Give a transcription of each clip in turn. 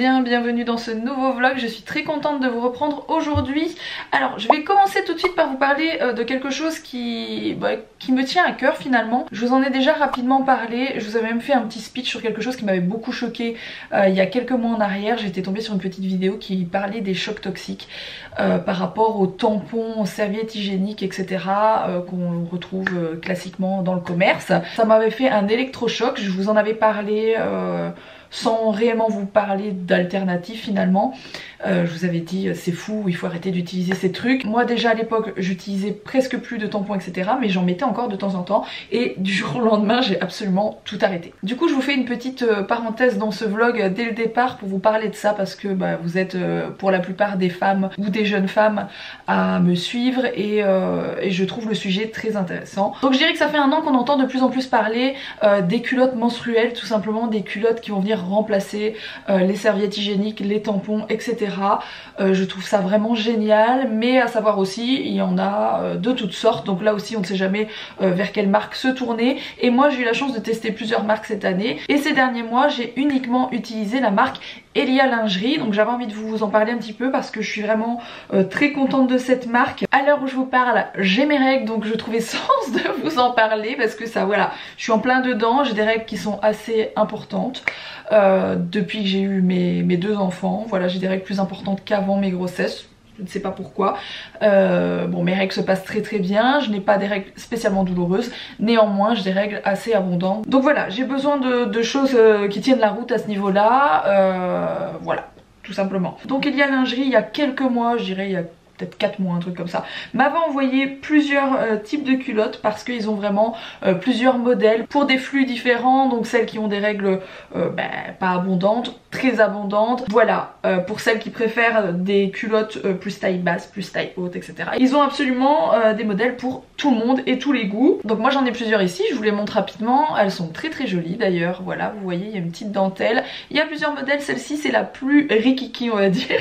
bien, bienvenue dans ce nouveau vlog. Je suis très contente de vous reprendre aujourd'hui. Alors je vais commencer tout de suite par vous parler de quelque chose qui me tient à cœur finalement. Je vous en ai déjà rapidement parlé, je vous avais même fait un petit speech sur quelque chose qui m'avait beaucoup choqué il y a quelques mois en arrière. J'étais tombée sur une petite vidéo qui parlait des chocs toxiques par rapport aux tampons, aux serviettes hygiéniques, etc. Qu'on retrouve classiquement dans le commerce. Ça m'avait fait un électrochoc, je vous en avais parlé sans réellement vous parler d'alternatives finalement. Je vous avais dit c'est fou, il faut arrêter d'utiliser ces trucs. Moi déjà à l'époque j'utilisais presque plus de tampons, etc. mais j'en mettais encore de temps en temps et du jour au lendemain j'ai absolument tout arrêté. Du coup je vous fais une petite parenthèse dans ce vlog dès le départ pour vous parler de ça parce que vous êtes pour la plupart des femmes ou des jeunes femmes à me suivre et je trouve le sujet très intéressant. Donc je dirais que ça fait un an qu'on entend de plus en plus parler des culottes menstruelles, tout simplement des culottes qui vont venir remplacer les serviettes hygiéniques, les tampons, etc. Je trouve ça vraiment génial, mais à savoir aussi il y en a de toutes sortes, donc là aussi on ne sait jamais vers quelle marque se tourner. Et moi j'ai eu la chance de tester plusieurs marques cette année et ces derniers mois j'ai uniquement utilisé la marque Elia Lingerie, donc j'avais envie de vous en parler un petit peu parce que je suis vraiment très contente de cette marque. À l'heure où je vous parle j'ai mes règles, donc je trouvais sens de vous en parler parce que ça voilà, je suis en plein dedans, j'ai des règles qui sont assez importantes depuis que j'ai eu mes deux enfants. Voilà, j'ai des règles plus importantes qu'avant mes grossesses. Je ne sais pas pourquoi. Bon, mes règles se passent très très bien. Je n'ai pas des règles spécialement douloureuses. Néanmoins, j'ai des règles assez abondantes. Donc voilà, j'ai besoin de choses qui tiennent la route à ce niveau-là. Voilà, tout simplement. Donc Elia Lingerie, il y a quelques mois, je dirais il y a peut-être 4 mois, un truc comme ça, m'avait envoyé plusieurs types de culottes parce qu'ils ont vraiment plusieurs modèles pour des flux différents, donc celles qui ont des règles pas abondantes, très abondantes, voilà, pour celles qui préfèrent des culottes plus taille basse, plus taille haute, etc. Ils ont absolument des modèles pour tout le monde et tous les goûts. Donc moi j'en ai plusieurs ici, je vous les montre rapidement, elles sont très très jolies d'ailleurs, voilà, vous voyez il y a une petite dentelle, il y a plusieurs modèles, celle-ci c'est la plus rikiki on va dire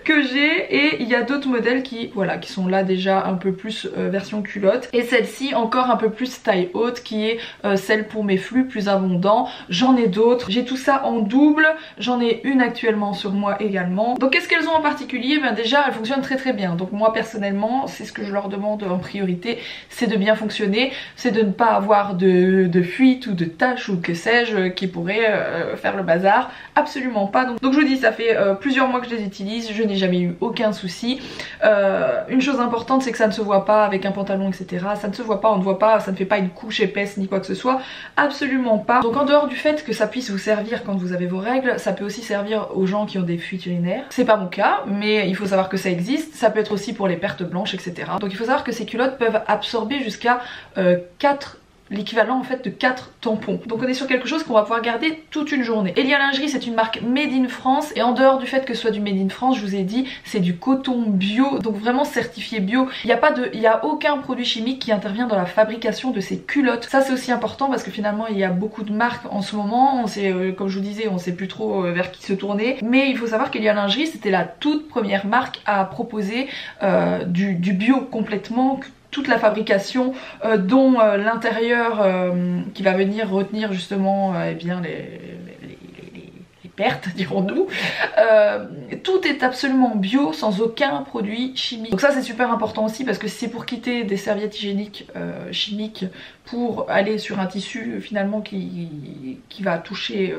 que j'ai, et il y a d'autres modèles qui sont là déjà un peu plus version culotte, et celle-ci encore un peu plus taille haute qui est celle pour mes flux plus abondants. J'en ai d'autres, j'ai tout ça en double, j'en ai une actuellement sur moi également. Donc qu'est-ce qu'elles ont en particulier? Déjà elles fonctionnent très très bien, donc moi personnellement c'est ce que je leur demande en priorité, c'est de bien fonctionner, c'est de ne pas avoir de fuite ou de taches ou que sais-je qui pourrait faire le bazar, absolument pas. Donc je vous dis, ça fait plusieurs mois que je les utilise, je n'ai jamais eu aucun souci. Une chose importante c'est que ça ne se voit pas avec un pantalon, etc. Ça ne se voit pas, on ne voit pas, ça ne fait pas une couche épaisse ni quoi que ce soit, absolument pas. Donc en dehors du fait que ça puisse vous servir quand vous avez vos règles, ça peut aussi servir aux gens qui ont des fuites urinaires. C'est pas mon cas, mais il faut savoir que ça existe. Ça peut être aussi pour les pertes blanches, etc. Donc il faut savoir que ces culottes peuvent absorber jusqu'à 4, l'équivalent en fait de 4 tampons. Donc on est sur quelque chose qu'on va pouvoir garder toute une journée. Elia Lingerie c'est une marque made in France, et en dehors du fait que ce soit du made in France, je vous ai dit c'est du coton bio, donc vraiment certifié bio. Il n'y a aucun produit chimique qui intervient dans la fabrication de ces culottes. Ça c'est aussi important parce que finalement il y a beaucoup de marques en ce moment, on sait, comme je vous disais, on sait plus trop vers qui se tourner, mais il faut savoir qu'Elia Lingerie c'était la toute première marque à proposer du bio complètement, toute la fabrication dont l'intérieur qui va venir retenir justement eh bien les pertes, dirons-nous. Tout est absolument bio, sans aucun produit chimique. Donc ça c'est super important aussi parce que c'est pour quitter des serviettes hygiéniques chimiques pour aller sur un tissu finalement qui va toucher...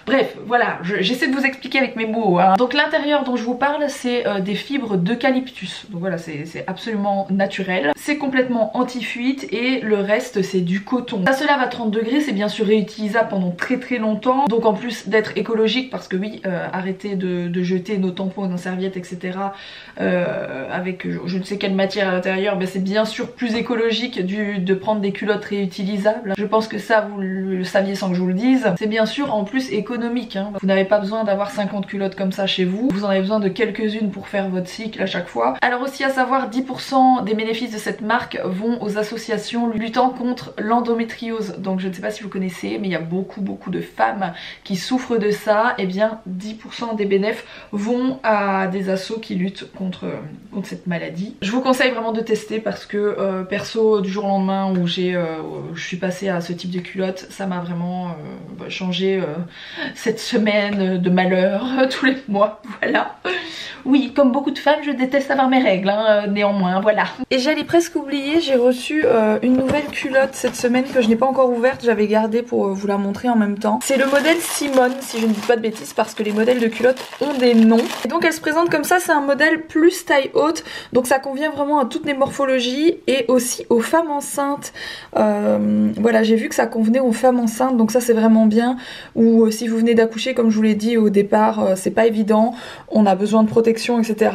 Bref, voilà, j'essaie de vous expliquer avec mes mots. Hein. Donc l'intérieur dont je vous parle c'est des fibres d'eucalyptus. Donc voilà, c'est absolument naturel. C'est complètement anti-fuite et le reste c'est du coton. Ça se lave à 30 degrés, c'est bien sûr réutilisable pendant très très longtemps. Donc en plus d'être écologique, parce que oui, arrêter de jeter nos tampons, nos serviettes, etc. Avec je ne sais quelle matière à l'intérieur, c'est bien sûr plus écologique de prendre des culottes réutilisables. Je pense que ça vous le saviez sans que je vous le dise. C'est bien sûr en plus économique, hein. Vous n'avez pas besoin d'avoir 50 culottes comme ça chez vous, vous en avez besoin de quelques-unes pour faire votre cycle à chaque fois. Alors aussi à savoir, 10% des bénéfices de cette marque vont aux associations luttant contre l'endométriose. Donc je ne sais pas si vous connaissez, mais il y a beaucoup de femmes qui souffrent de ça là, et bien 10% des bénéfices vont à des assos qui luttent contre cette maladie. Je vous conseille vraiment de tester parce que perso, du jour au lendemain où je suis passée à ce type de culotte, ça m'a vraiment changé cette semaine de malheur tous les mois, voilà. Oui, comme beaucoup de femmes, je déteste avoir mes règles, hein, néanmoins, voilà. Et j'allais presque oublier, j'ai reçu une nouvelle culotte cette semaine que je n'ai pas encore ouverte, j'avais gardé pour vous la montrer en même temps. C'est le modèle Simone, si je ne dis pas de bêtises, parce que les modèles de culottes ont des noms. Et donc elle se présente comme ça, c'est un modèle plus taille haute, donc ça convient vraiment à toutes les morphologies et aussi aux femmes enceintes. Voilà, j'ai vu que ça convenait aux femmes enceintes, donc ça c'est vraiment bien. Ou si vous venez d'accoucher, comme je vous l'ai dit au départ, c'est pas évident, on a besoin de protection, etc.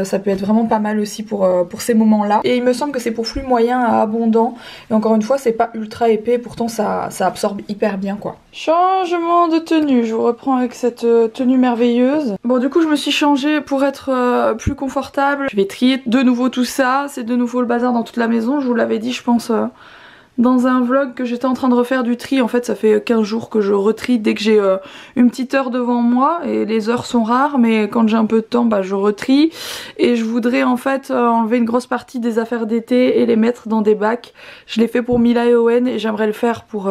Ça peut être vraiment pas mal aussi pour ces moments-là. Et il me semble que c'est pour flux moyen à abondant. Et encore une fois, c'est pas ultra épais, pourtant ça absorbe hyper bien quoi. Changement de tenue, je vous reprends avec cette tenue merveilleuse. Bon, du coup je me suis changée pour être plus confortable. Je vais trier de nouveau tout ça, c'est de nouveau le bazar dans toute la maison, je vous l'avais dit je pense dans un vlog que j'étais en train de refaire du tri. En fait ça fait 15 jours que je retrie dès que j'ai une petite heure devant moi, et les heures sont rares mais quand j'ai un peu de temps bah je retrie, et je voudrais en fait enlever une grosse partie des affaires d'été et les mettre dans des bacs. Je l'ai fait pour Mila et Owen et j'aimerais le faire pour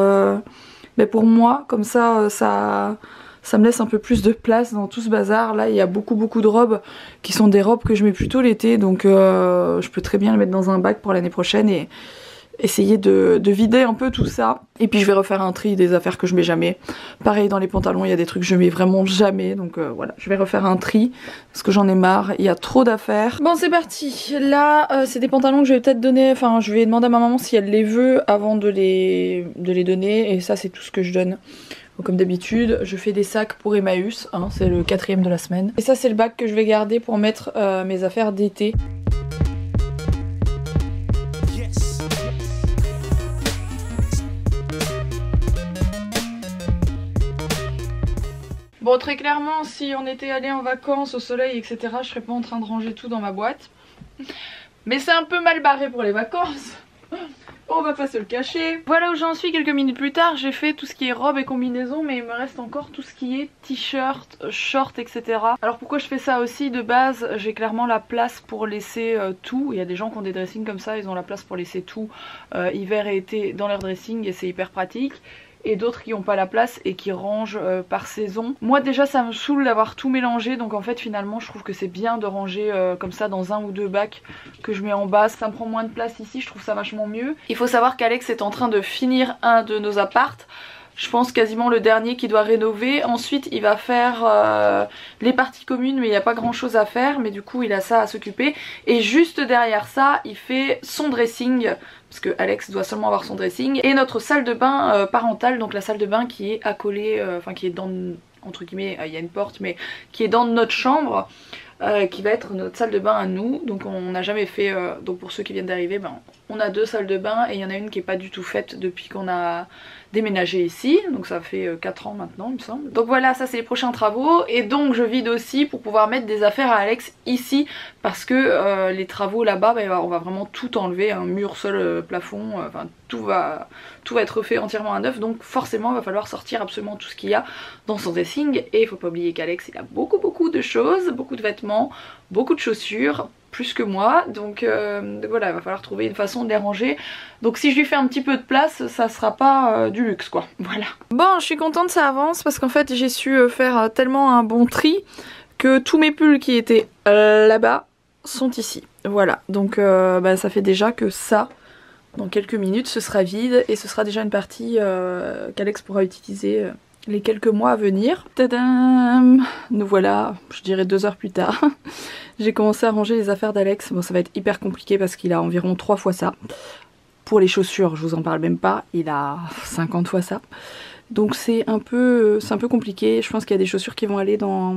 moi, comme ça ça me laisse un peu plus de place dans tout ce bazar. Là il y a beaucoup de robes qui sont des robes que je mets plutôt l'été, donc je peux très bien les mettre dans un bac pour l'année prochaine et essayer de vider un peu tout ça. Et puis je vais refaire un tri des affaires que je mets jamais. Pareil dans les pantalons, il y a des trucs que je mets vraiment jamais, donc voilà, je vais refaire un tri parce que j'en ai marre, il y a trop d'affaires. Bon c'est parti, là c'est des pantalons que je vais peut-être donner, enfin je vais demander à ma maman si elle les veut avant de les donner, et ça c'est tout ce que je donne. Donc, comme d'habitude, je fais des sacs pour Emmaüs, hein, c'est le 4e de la semaine. Et ça c'est le bac que je vais garder pour mettre mes affaires d'été. Bon, très clairement, si on était allé en vacances au soleil, etc., je serais pas en train de ranger tout dans ma boîte. Mais c'est un peu mal barré pour les vacances. On va pas se le cacher. Voilà où j'en suis quelques minutes plus tard. J'ai fait tout ce qui est robe et combinaison, mais il me reste encore tout ce qui est t-shirt, short, etc. Alors pourquoi je fais ça aussi? De base, j'ai clairement la place pour laisser tout. Il y a des gens qui ont des dressings comme ça, ils ont la place pour laisser tout hiver et été dans leur dressing et c'est hyper pratique. Et d'autres qui n'ont pas la place et qui rangent par saison. Moi déjà ça me saoule d'avoir tout mélangé, donc en fait finalement je trouve que c'est bien de ranger comme ça dans 1 ou 2 bacs que je mets en bas. Ça me prend moins de place ici, je trouve ça vachement mieux. Il faut savoir qu'Alex est en train de finir un de nos apparts. Je pense quasiment le dernier qu'il doit rénover. Ensuite il va faire les parties communes, mais il n'y a pas grand chose à faire, mais du coup il a ça à s'occuper. Et juste derrière ça il fait son dressing, parce que Alex doit seulement avoir son dressing, et notre salle de bain parentale, donc la salle de bain qui est accolée, enfin qui est dans, entre guillemets, il y a une porte, mais qui est dans notre chambre, qui va être notre salle de bain à nous. Donc on n'a jamais fait, donc pour ceux qui viennent d'arriver, ben, on a 2 salles de bain et il y en a une qui est pas du tout faite depuis qu'on a déménagé ici, donc ça fait 4 ans maintenant il me semble. Donc voilà, ça c'est les prochains travaux, et donc je vide aussi pour pouvoir mettre des affaires à Alex ici, parce que les travaux là-bas, ben, on va vraiment tout enlever, un mur, sol, plafond, enfin tout va être refait entièrement à neuf, donc forcément il va falloir sortir absolument tout ce qu'il y a dans son dressing. Et il faut pas oublier qu'Alex il a beaucoup de choses, beaucoup de vêtements, beaucoup de chaussures, plus que moi, donc voilà, il va falloir trouver une façon de les ranger. Donc si je lui fais un petit peu de place, ça sera pas du luxe quoi, voilà. Bon, je suis contente, ça avance, parce qu'en fait j'ai su faire tellement un bon tri que tous mes pulls qui étaient là-bas sont ici. Voilà, donc bah, ça fait déjà que ça, dans quelques minutes, ce sera vide, et ce sera déjà une partie qu'Alex pourra utiliser les quelques mois à venir. Tadam! Nous voilà, je dirais 2 heures plus tard. J'ai commencé à ranger les affaires d'Alex. Bon, ça va être hyper compliqué parce qu'il a environ 3 fois ça. Pour les chaussures, je vous en parle même pas, il a 50 fois ça. Donc c'est un peu compliqué. Je pense qu'il y a des chaussures qui vont aller dans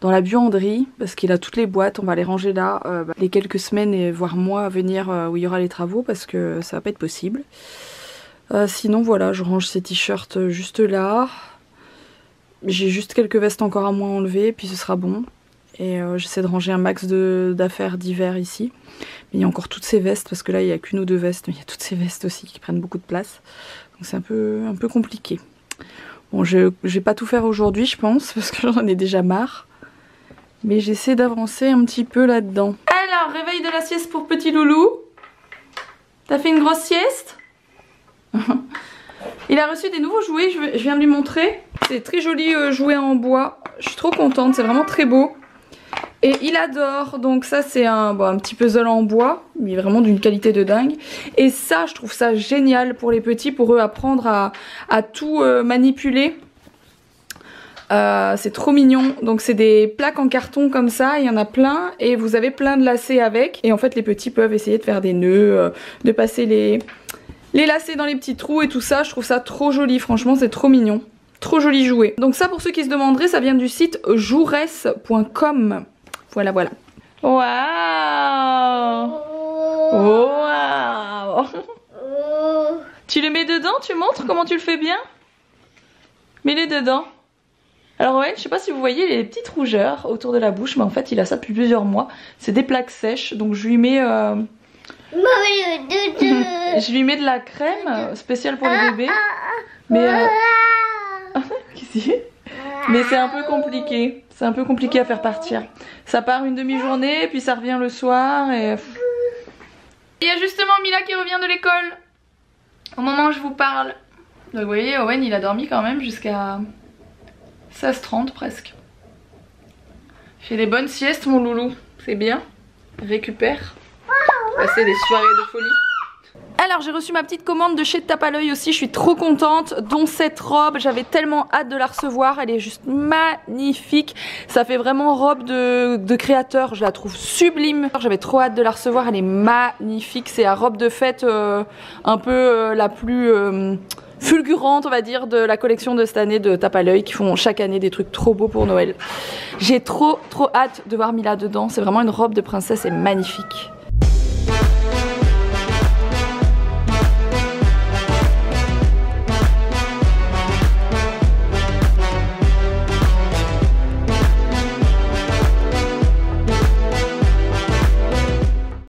la buanderie, parce qu'il a toutes les boîtes. On va les ranger là les quelques semaines et voire mois à venir où il y aura les travaux, parce que ça va pas être possible. Sinon voilà, je range ces t-shirts juste là. J'ai juste quelques vestes encore à moi enlever, puis ce sera bon. Et j'essaie de ranger un max d'affaires d'hiver ici. Mais il y a encore toutes ces vestes, parce que là il n'y a qu'1 ou 2 vestes, mais il y a toutes ces vestes aussi qui prennent beaucoup de place. Donc c'est un peu compliqué. Bon, je vais pas tout faire aujourd'hui, je pense, parce que j'en ai déjà marre. Mais j'essaie d'avancer un petit peu là-dedans. Alors, réveil de la sieste pour petit loulou. T'as fait une grosse sieste? Il a reçu des nouveaux jouets, je viens de lui montrer. C'est très joli jouet en bois. Je suis trop contente, c'est vraiment très beau. Et il adore, donc ça c'est un petit puzzle en bois, mais vraiment d'une qualité de dingue. Et ça, je trouve ça génial pour les petits, pour eux apprendre à tout manipuler. C'est trop mignon. Donc c'est des plaques en carton comme ça, il y en a plein et vous avez plein de lacets avec. Et en fait les petits peuvent essayer de faire des nœuds, de passer les lacets dans les petits trous et tout ça. Je trouve ça trop joli, franchement c'est trop mignon. Trop joli jouet. Donc ça, pour ceux qui se demanderaient, ça vient du site jouresse.com. Voilà, voilà. Waouh! Waouh! Tu le mets dedans? Tu montres comment tu le fais bien? Mets-les dedans. Alors ouais, je sais pas si vous voyez les petites rougeurs autour de la bouche, mais en fait il a ça depuis plusieurs mois. C'est des plaques sèches, donc je lui mets... je lui mets de la crème spéciale pour les bébés. Mais... Mais c'est un peu compliqué. C'est un peu compliqué à faire partir. Ça part une demi-journée, puis ça revient le soir et... Il y a justement Mila qui revient de l'école au moment où je vous parle. Donc vous voyez, Owen il a dormi quand même jusqu'à 16h30 presque. Il fait des bonnes siestes mon loulou. C'est bien. Récupère. Passer des soirées de folie. Alors j'ai reçu ma petite commande de chez Tape à l'œil aussi, je suis trop contente, dont cette robe, j'avais tellement hâte de la recevoir, elle est juste magnifique, ça fait vraiment robe de créateur, je la trouve sublime, j'avais trop hâte de la recevoir, elle est magnifique, c'est la robe de fête un peu la plus fulgurante on va dire de la collection de cette année de Tape à l'œil qui font chaque année des trucs trop beaux pour Noël. J'ai trop hâte de voir Mila dedans, c'est vraiment une robe de princesse et magnifique.